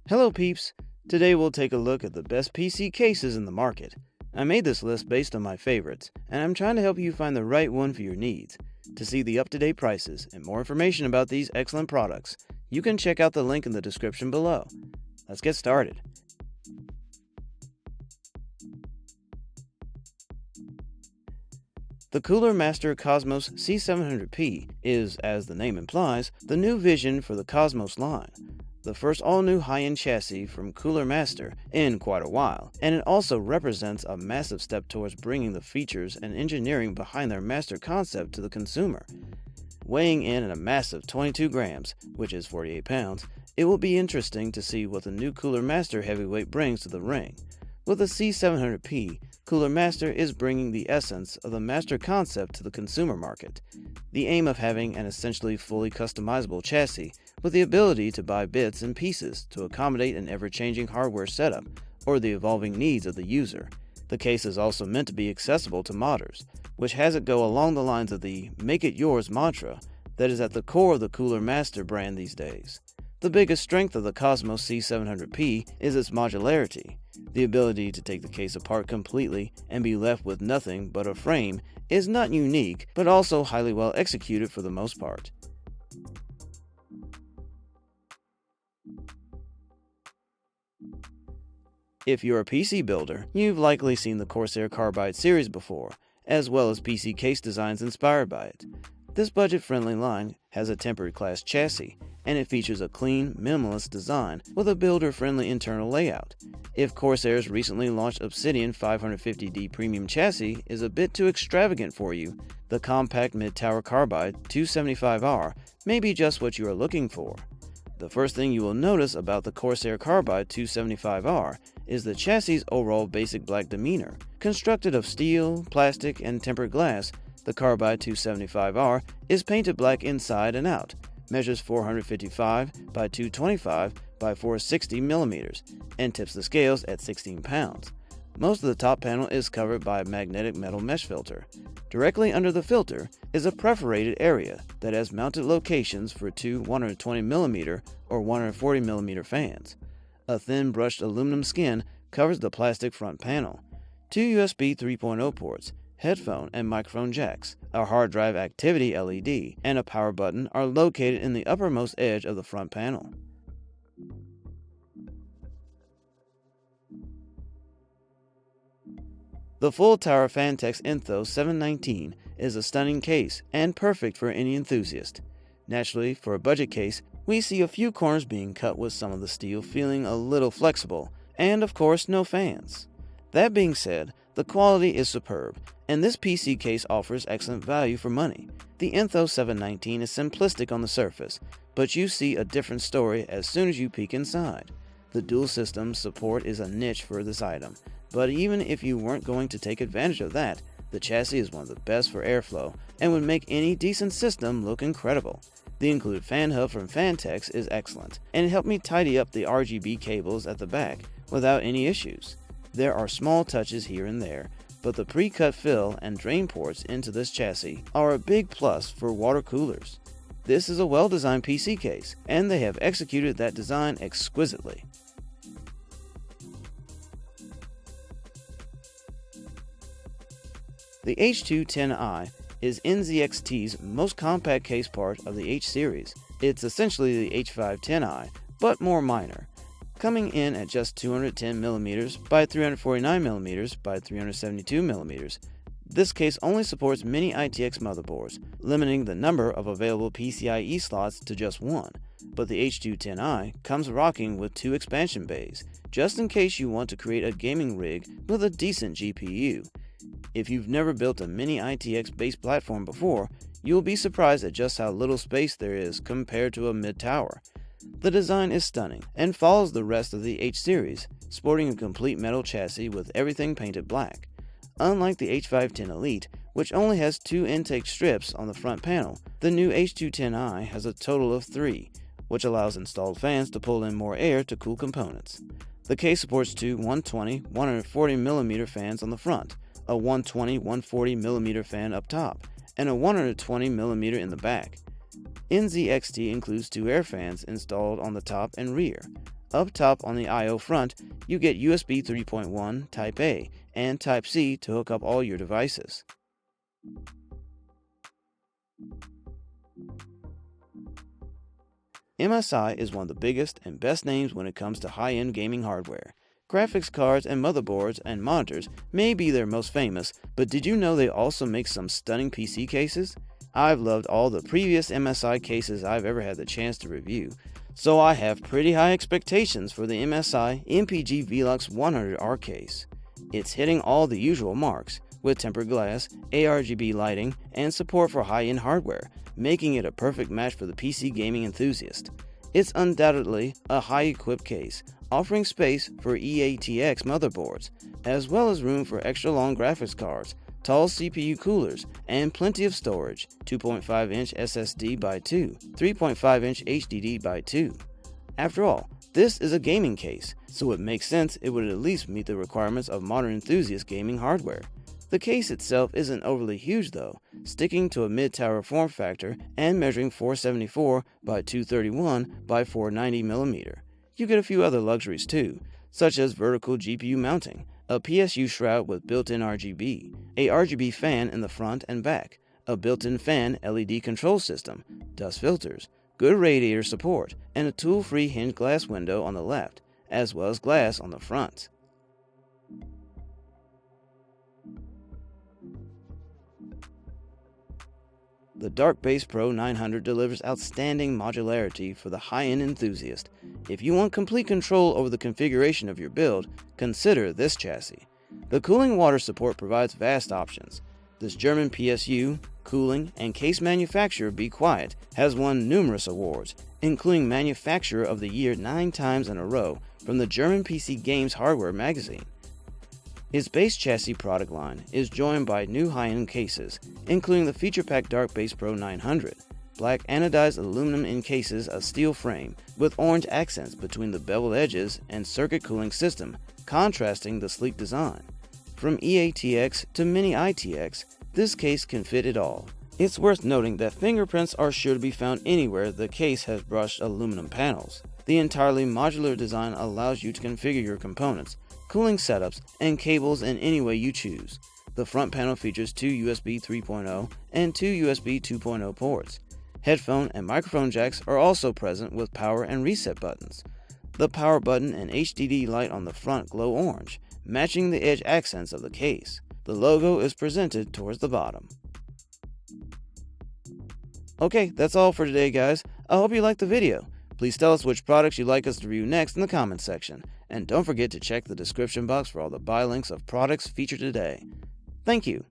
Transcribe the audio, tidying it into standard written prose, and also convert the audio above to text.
Hello peeps! Today we'll take a look at the best PC cases in the market. I made this list based on my favorites, and I'm trying to help you find the right one for your needs. To see the up-to-date prices and more information about these excellent products, you can check out the link in the description below. Let's get started. The Cooler Master COSMOS C700P is, as the name implies, the new vision for the COSMOS line. The first all-new high-end chassis from Cooler Master in quite a while, and it also represents a massive step towards bringing the features and engineering behind their MasterConcept to the consumer. Weighing in at a massive 22 grams, which is 48 pounds, it will be interesting to see what the new Cooler Master heavyweight brings to the ring. With the C700P, Cooler Master is bringing the essence of the MasterConcept to the consumer market. The aim of having an essentially fully customizable chassis with the ability to buy bits and pieces to accommodate an ever-changing hardware setup or the evolving needs of the user. The case is also meant to be accessible to modders, which has it go along the lines of the "make it yours" mantra that is at the core of the Cooler Master brand these days. The biggest strength of the COSMOS C700P is its modularity. The ability to take the case apart completely and be left with nothing but a frame is not unique, but also highly well executed for the most part. If you're a PC builder, you've likely seen the Corsair Carbide series before, as well as PC case designs inspired by it. This budget-friendly line has a tempered class chassis, and it features a clean, minimalist design with a builder-friendly internal layout. If Corsair's recently launched Obsidian 550D premium chassis is a bit too extravagant for you, the compact mid-tower Carbide 275R may be just what you are looking for. The first thing you will notice about the Corsair Carbide 275R is the chassis' overall basic black demeanor. Constructed of steel, plastic, and tempered glass, the Carbide 275R is painted black inside and out, measures 455 by 225 by 460 millimeters, and tips the scales at 16 pounds. Most of the top panel is covered by a magnetic metal mesh filter. Directly under the filter is a perforated area that has mounted locations for two 120mm or 140mm fans. A thin brushed aluminum skin covers the plastic front panel. Two USB 3.0 ports, headphone and microphone jacks, a hard drive activity LED, and a power button are located in the uppermost edge of the front panel. The full-tower Phanteks Enthoo 719 is a stunning case and perfect for any enthusiast. Naturally, for a budget case, we see a few corners being cut with some of the steel feeling a little flexible, and of course no fans. That being said, the quality is superb, and this PC case offers excellent value for money. The Enthoo 719 is simplistic on the surface, but you see a different story as soon as you peek inside. The dual system support is a niche for this item, but even if you weren't going to take advantage of that, the chassis is one of the best for airflow and would make any decent system look incredible. The included fan hub from Phanteks is excellent, and it helped me tidy up the RGB cables at the back without any issues. There are small touches here and there, but the pre-cut fill and drain ports into this chassis are a big plus for water coolers. This is a well-designed PC case, and they have executed that design exquisitely. The H210i is NZXT's most compact case part of the H series. It's essentially the H510i, but more minor, coming in at just 210mm by 349mm by 372mm. This case only supports mini ITX motherboards, limiting the number of available PCIe slots to just one, but the H210i comes rocking with two expansion bays, just in case you want to create a gaming rig with a decent GPU. If you've never built a mini ITX based platform before, you'll be surprised at just how little space there is compared to a mid-tower. The design is stunning and follows the rest of the H series, sporting a complete metal chassis with everything painted black. Unlike the H510 Elite, which only has two intake strips on the front panel, the new H210i has a total of 3, which allows installed fans to pull in more air to cool components. The case supports two 120, 140mm fans on the front, a 120, 140mm fan up top, and a 120mm in the back. NZXT includes two air fans installed on the top and rear. Up top on the I/O front, you get USB 3.1 Type A and Type C to hook up all your devices. MSI is one of the biggest and best names when it comes to high-end gaming hardware. Graphics cards and motherboards and monitors may be their most famous, but did you know they also make some stunning PC cases? I've loved all the previous MSI cases I've ever had the chance to review, so I have pretty high expectations for the MSI MPG Velox 100R case. It's hitting all the usual marks, with tempered glass, ARGB lighting, and support for high-end hardware, making it a perfect match for the PC gaming enthusiast. It's undoubtedly a high-equipped case, offering space for eATX motherboards, as well as room for extra-long graphics cards, tall CPU coolers, and plenty of storage, 2.5-inch SSD by 2, 3.5-inch HDD by 2. After all, this is a gaming case, so it makes sense it would at least meet the requirements of modern enthusiast gaming hardware. The case itself isn't overly huge though, sticking to a mid-tower form factor and measuring 474 by 231 by 490 mm. You get a few other luxuries too, such as vertical GPU mounting, a PSU shroud with built-in RGB, a RGB fan in the front and back, a built-in fan LED control system, dust filters, good radiator support, and a tool-free hinged glass window on the left, as well as glass on the front. The Dark Base Pro 900 delivers outstanding modularity for the high-end enthusiast. If you want complete control over the configuration of your build, consider this chassis. The cooling water support provides vast options. This German PSU, cooling, and case manufacturer Be Quiet has won numerous awards, including Manufacturer of the Year 9 times in a row from the German PC Games Hardware magazine. Its base chassis product line is joined by new high-end cases, including the feature-packed Dark Base Pro 900, black anodized aluminum encases a steel frame with orange accents between the beveled edges and circuit cooling system, contrasting the sleek design. From eATX to Mini ITX, this case can fit it all. It's worth noting that fingerprints are sure to be found anywhere the case has brushed aluminum panels. The entirely modular design allows you to configure your components, cooling setups, and cables in any way you choose. The front panel features 2 USB 3.0 and 2 USB 2.0 ports. Headphone and microphone jacks are also present with power and reset buttons. The power button and HDD light on the front glow orange, matching the edge accents of the case. The logo is presented towards the bottom. Okay, that's all for today, guys. I hope you liked the video. Please tell us which products you'd like us to review next in the comments section, and don't forget to check the description box for all the buy links of products featured today. Thank you.